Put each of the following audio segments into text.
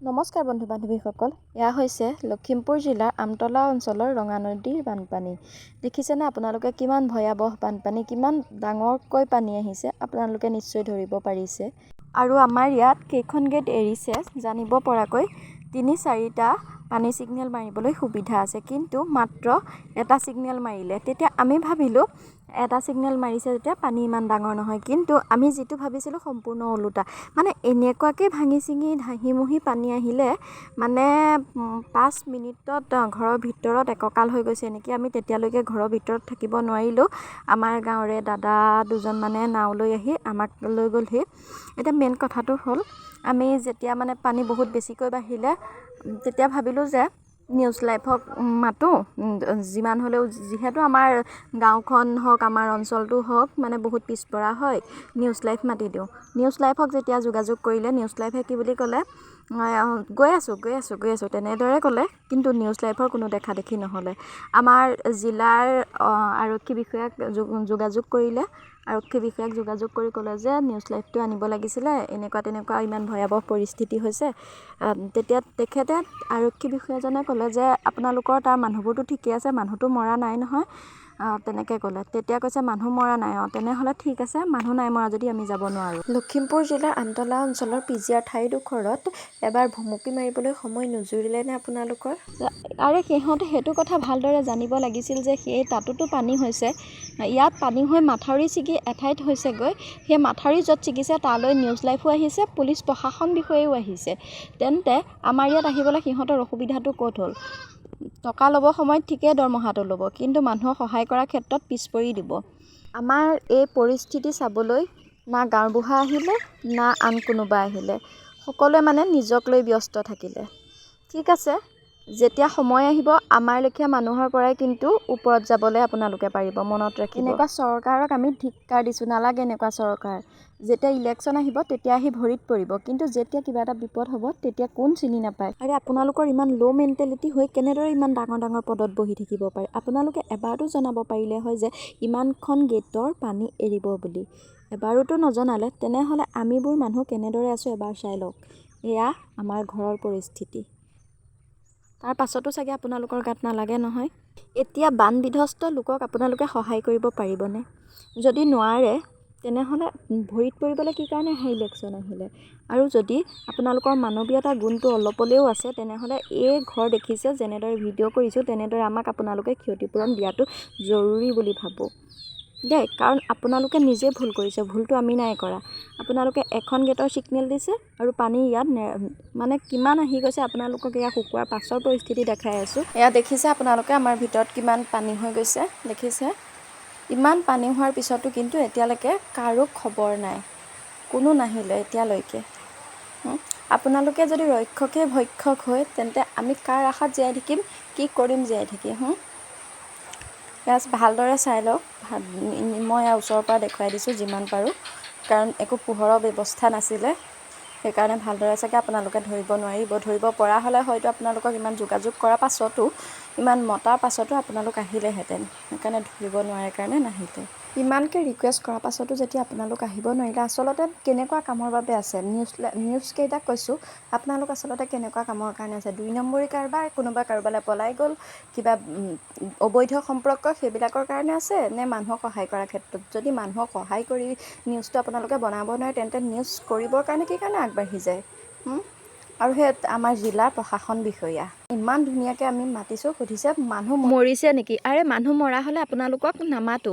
নমস্কাৰ বন্ধু বান্ধৱীসকল, এয়া হৈছে লখিমপুৰ জিলাৰ আমতলা অঞ্চলৰ ৰঙা নদীৰ বানপানী। দেখিছেনে আপোনালোকে কিমান ভয়াৱহ বানপানী, কিমান ডাঙৰকৈ পানী আহিছে, আপোনালোকে নিশ্চয় ধৰিব পাৰিছে। আৰু আমাৰ ইয়াত কেইখন গেট এৰিছে জানিব পৰাকৈ ৩-৪টা পানী ছিগনেল মাৰিবলৈ সুবিধা আছে, কিন্তু মাত্ৰ এটা ছিগনেল মাৰিলে। তেতিয়া আমি ভাবিলোঁ এটা ছিগনেল মাৰিছে যেতিয়া পানী ইমান ডাঙৰ নহয়, কিন্তু আমি যিটো ভাবিছিলোঁ সম্পূৰ্ণ ওলোটা। মানে এনেকুৱাকৈ ভাঙি চিঙি ধাহিমুহি পানী আহিলে মানে 5 মিনিটত ঘৰৰ ভিতৰত এককাল হৈ গৈছে নেকি। আমি তেতিয়ালৈকে ঘৰৰ ভিতৰত থাকিব নোৱাৰিলোঁ। আমাৰ গাঁৱৰে দাদা দুজনমানে নাও লৈ আহি আমাক লৈ গ'লহি। এতিয়া মেইন কথাটো হ'ল, আমি যেতিয়া মানে পানী বহুত বেছিকৈ বাঢ়িলে তেতিয়া ভাবিলোঁ যে নিউজ লাইভক মাতোঁ, যিমান হ'লেও যিহেতু আমাৰ গাঁওখন হওক আমাৰ অঞ্চলটো হওক মানে বহুত পিছপৰা হয়, নিউজ লাইভ মাতি দিওঁ। নিউজ লাইভক যেতিয়া যোগাযোগ কৰিলে, নিউজ লাইভে কি বুলি ক'লে, গৈ আছোঁ তেনেদৰে ক'লে, কিন্তু নিউজ লাইভৰ কোনো দেখা দেখি নহ'লে। আমাৰ জিলাৰ আৰক্ষী বিষয়াক যোগাযোগ কৰিলে, আৰক্ষী বিষয়াক যোগাযোগ কৰি ক'লে যে নিউজ লাইভটো আনিব লাগিছিলে, এনেকুৱা তেনেকুৱা ইমান ভয়াৱহ পৰিস্থিতি হৈছে। তেতিয়া তেখেতে আৰক্ষী বিষয়াজনে ক'লে যে আপোনালোকৰ তাৰ মানুহবোৰতো ঠিকে আছে, মানুহটো মৰা নাই নহয়, তেনেকৈ ক'লে। তেতিয়া কৈছে মানুহ মৰা নাই, তেনেহ'লে ঠিক আছে, মানুহ নাই মৰা যদি আমি যাব নোৱাৰোঁ। লখিমপুৰ জিলাৰ আমতলা অঞ্চলৰ পিজিয়াৰ ঠাইডোখৰত এবাৰ ভুমুকি মাৰিবলৈ সময় নুজুৰিলে নে আপোনালোকৰ? আৰে সিহঁতে সেইটো কথা ভালদৰে জানিব লাগিছিল যে সেই তাতোতো পানী হৈছে, ইয়াত পানী হৈ মাথাউৰি ছিগি এঠাইত হৈছেগৈ, সেই মাথাউৰি য'ত ছিগিছে তালৈ নিউজ লাইভো আহিছে, পুলিচ প্ৰশাসন বিষয়েও আহিছে। তেন্তে আমাৰ ইয়াত আহিবলৈ সিহঁতৰ অসুবিধাটো ক'ত হ'ল? টকা ল'ব সময়ত ঠিকেই দৰমহাটো ল'ব, কিন্তু মানুহক সহায় কৰাৰ ক্ষেত্ৰত পিছ পৰি দিব। আমাৰ এই পৰিস্থিতি চাবলৈ না গাঁওবুঢ়া আহিলে না আন কোনোবা আহিলে, সকলোৱে মানে নিজক লৈ ব্যস্ত থাকিলে। ঠিক আছে, যেতিয়া সময় আহিব আমাৰ লেখীয়া মানুহৰ পৰাই কিন্তু ওপৰত যাবলৈ আপোনালোকে পাৰিব, মনত ৰাখিব। এনেকুৱা চৰকাৰক আমি ধিক্কাৰ দিছোঁ, নালাগে এনেকুৱা চৰকাৰ। যেতিয়া ইলেকশ্যন আহিব তেতিয়া আহি ভৰিত পৰিব, কিন্তু যেতিয়া কিবা এটা বিপদ হ'ব তেতিয়া কোন চিনি নাপায়। আৰে আপোনালোকৰ ইমান ল' মেণ্টেলিটি হৈ কেনেদৰে ইমান ডাঙৰ ডাঙৰ পদত বহি থাকিব পাৰে? আপোনালোকে এবাৰতো জনাব পাৰিলে হয় যে ইমানখন গেটৰ পানী এৰিব বুলি। এবাৰোতো নজনালে, তেনেহ'লে আমিবোৰ মানুহ কেনেদৰে আছোঁ এবাৰ চাই লওক। এয়া আমাৰ ঘৰৰ পৰিস্থিতি। তাৰ পাছতো চাগে আপোনালোকৰ গাত নালাগে নহয়। এতিয়া বান বিধ্বস্ত লোকক আপোনালোকে সহায় কৰিব পাৰিবনে? যদি নোৱাৰে তেনেহ'লে ভৰিত পৰিবলৈ কি কাৰণে আহে ইলেকশ্যন আহিলে? আৰু যদি আপোনালোকৰ মানৱীয়তা গুণটো অলপ হ'লেও আছে, তেনেহ'লে এই ঘৰ দেখিছে যেনেদৰে ভিডিঅ' কৰিছোঁ তেনেদৰে আমাক আপোনালোকে ক্ষতিপূৰণ দিয়াটো জৰুৰী বুলি ভাবোঁ দেই। কাৰণ আপোনালোকে নিজে ভুল কৰিছে, ভুলটো আমি নাই কৰা। আপোনালোকে এখন গেটৰ ছিগনেল দিছে আৰু পানী ইয়াত মানে কিমান আহি গৈছে আপোনালোকক এয়া শুকোৱাৰ পাছৰ পৰিস্থিতি দেখাই আছোঁ। এয়া দেখিছে আপোনালোকে আমাৰ ভিতৰত কিমান পানী হৈ গৈছে, দেখিছে? ইমান পানী হোৱাৰ পিছতো কিন্তু এতিয়ালৈকে কাৰো খবৰ নাই, কোনো নাহিলে এতিয়ালৈকে। আপোনালোকে যদি ৰক্ষকে ভক্ষক হয় তেন্তে আমি কাৰ আশাত জীয়াই থাকিম, কি কৰিম জীয়াই থাকিম? ভালদৰে চাই লওক। মই ওচৰৰ পৰা দেখুৱাই দিছোঁ যিমান পাৰোঁ, কাৰণ একো পোহৰৰ ব্যৱস্থা নাছিলে, সেইকাৰণে ভালদৰে চাগে আপোনালোকে ধৰিব নোৱাৰিব। ধৰিব পৰা হ'লে হয়তো আপোনালোকক ইমান যোগাযোগ কৰাৰ পাছতো, ইমান মতাৰ পাছতো আপোনালোক আহিলেহেঁতেন, সেইকাৰণে ধৰিব নোৱাৰে কাৰণে নাহিলে। ইমানকৈ ৰিকুৱেষ্ট কৰাৰ পাছতো যেতিয়া আপোনালোক আহিব নোৱাৰিলে, আচলতে কেনেকুৱা কামৰ বাবে আছে? নিউজকেইটাক কৈছোঁ, আপোনালোক আচলতে কেনেকুৱা কামৰ কাৰণে আছে? 2 নম্বৰী কাৰবাৰ, কোনোবা কাৰোবালৈ পলাই গ'ল, কিবা অবৈধ সম্পৰ্ক, সেইবিলাকৰ কাৰণে আছে নে মানুহক সহায় কৰাৰ ক্ষেত্ৰত? যদি মানুহক সহায় কৰি নিউজটো আপোনালোকে বনাব নোৱাৰে, তেন্তে নিউজ কৰিবৰ কাৰণে কি কাৰণে আগবাঢ়ি যায়? আৰু সেই আমাৰ জিলাৰ প্ৰশাসন বিষয়া ইমান ধুনীয়াকৈ আমি মাতিছোঁ, সুধিছে মানুহ মৰিছে নেকি? আৰে মানুহ মৰা হ'লে আপোনালোকক নামাতো,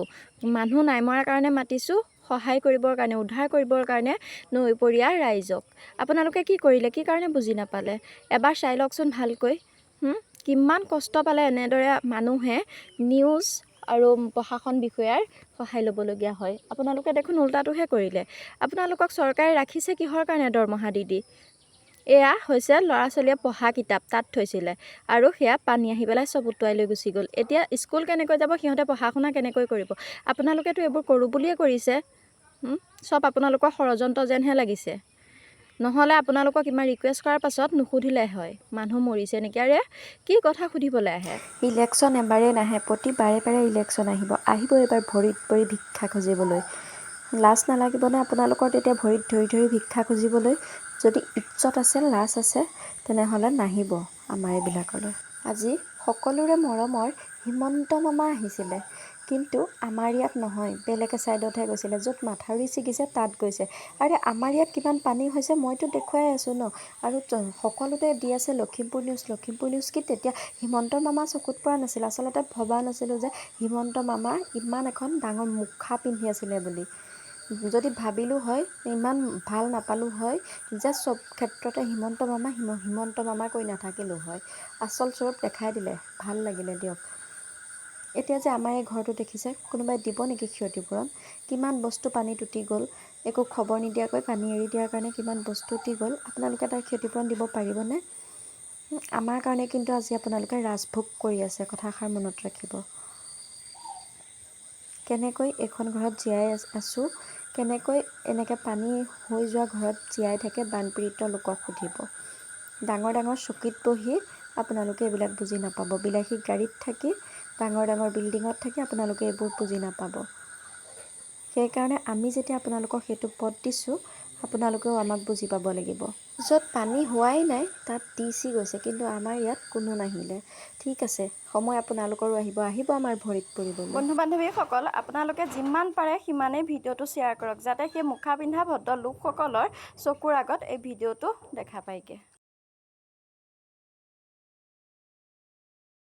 মানুহ নাই মৰাৰ কাৰণে মাতিছোঁ, সহায় কৰিবৰ কাৰণে, উদ্ধাৰ কৰিবৰ কাৰণে নৈপৰীয়া ৰাইজক। আপোনালোকে কি কৰিলে, কি কাৰণে বুজি নাপালে? এবাৰ চাই লওকচোন ভালকৈ। কিমান কষ্ট পালে এনেদৰে মানুহে নিউজ আৰু প্ৰশাসন বিষয়াৰ সহায় ল'বলগীয়া হয়। আপোনালোকে দেখোন উল্টাটোহে কৰিলে। আপোনালোকক চৰকাৰে ৰাখিছে কিহৰ কাৰণে দৰমহা দি? এয়া হৈছে ল'ৰা ছোৱালীয়ে পঢ়া কিতাপ তাত থৈছিলে, আৰু সেয়া পানী আহি পেলাই চব উটুৱাই লৈ গুচি গ'ল। এতিয়া স্কুল কেনেকৈ যাব, সিহঁতে পঢ়া শুনা কেনেকৈ কৰিব? আপোনালোকেতো এইবোৰ কৰোঁ বুলিয়ে কৰিছে। চব আপোনালোকৰ ষড়যন্ত্ৰ যেনহে লাগিছে। নহ'লে আপোনালোকক ইমান ৰিকুৱেষ্ট কৰাৰ পাছত নুসুধিলে হয় মানুহ মৰিছে নেকি? আৰে কি কথা সুধিবলৈ আহে? ইলেকশ্যন এবাৰেই নাহে, প্ৰতি বাৰে ইলেকশ্যন আহিব এইবাৰ ভৰিত পৰি ভিক্ষা খুজিবলৈ। লাজ নালাগিবনে আপোনালোকৰ তেতিয়া ভৰিত ধৰি ধৰি ভিক্ষা খুজিবলৈ? যদি ইজ্জত আছে, লাজ আছে, তেনেহ'লে নাহিব আমাৰ এইবিলাকলৈ। আজি সকলোৰে মৰমৰ হিমন্ত মামা আহিছিলে, কিন্তু আমাৰ ইয়াত নহয়, বেলেগ ছাইডতহে গৈছিলে, য'ত মাথাউৰি ছিগিছে তাত গৈছে। আৰে আমাৰ ইয়াত কিমান পানী হৈছে মইতো দেখুৱাই আছোঁ ন। আৰু সকলোতে দি আছে লখিমপুৰ নিউজ কি তেতিয়া হিমন্ত মামা চকুত পৰা নাছিল। আচলতে ভবা নাছিলোঁ যে হিমন্ত মামা ইমান এখন ডাঙৰ মুখা পিন্ধি আছিলে বুলি। যদি ভাবিলোঁ হয়, ইমান ভাল নাপালোঁ হয় যে চব ক্ষেত্ৰতে হিমন্ত মামা কৈ নাথাকিলোঁ হয়। আচল স্বৰূপ দেখাই দিলে, ভাল লাগিলে দিয়ক। এতিয়া যে আমাৰ এই ঘৰটো দেখিছে, কোনোবাই দিব নেকি ক্ষতিপূৰণ? কিমান বস্তু পানীত উটি গ'ল, একো খবৰ নিদিয়াকৈ পানী এৰি দিয়াৰ কাৰণে কিমান বস্তু উটি গ'ল। আপোনালোকে তাৰ ক্ষতিপূৰণ দিব পাৰিবনে? আমাৰ কাৰণে কিন্তু আজি আপোনালোকে ৰাজভোগ কৰি আছে, কথাষাৰ মনত ৰাখিব। কেনেকৈ এইখন ঘৰত জীয়াই আছোঁ, কেনেকৈ এনেকৈ পানী হৈ যোৱা ঘৰত জীয়াই থাকে বানপীড়িত লোকক সুধিব। ডাঙৰ ডাঙৰ চকীত বহি আপোনালোকে এইবিলাক বুজি নাপাব। বিলাসী গাড়ীত থাকি, ডাঙৰ ডাঙৰ বিল্ডিঙত থাকি আপোনালোকে এইবোৰ বুজি নাপাব। সেইকাৰণে আমি যেতিয়া আপোনালোকক সেইটো পথ দিছোঁ, আপোনালোকেও আমাক বুজি পাব লাগিব। য'ত পানী হোৱাই নাই তাত DC গৈছে, কিন্তু আমাৰ ইয়াত কোনো নাহিলে। ঠিক আছে, সময় আপোনালোকৰো আহিব আমাৰ ভৰিত পৰিবলৈ। বন্ধু বান্ধৱীসকল, আপোনালোকে যিমান পাৰে সিমানেই ভিডিঅ'টো শ্বেয়াৰ কৰক, যাতে সেই মুখা পিন্ধা ভদ্ৰ লোকসকলৰ চকুৰ আগত এই ভিডিঅ'টো দেখা পায়গৈ।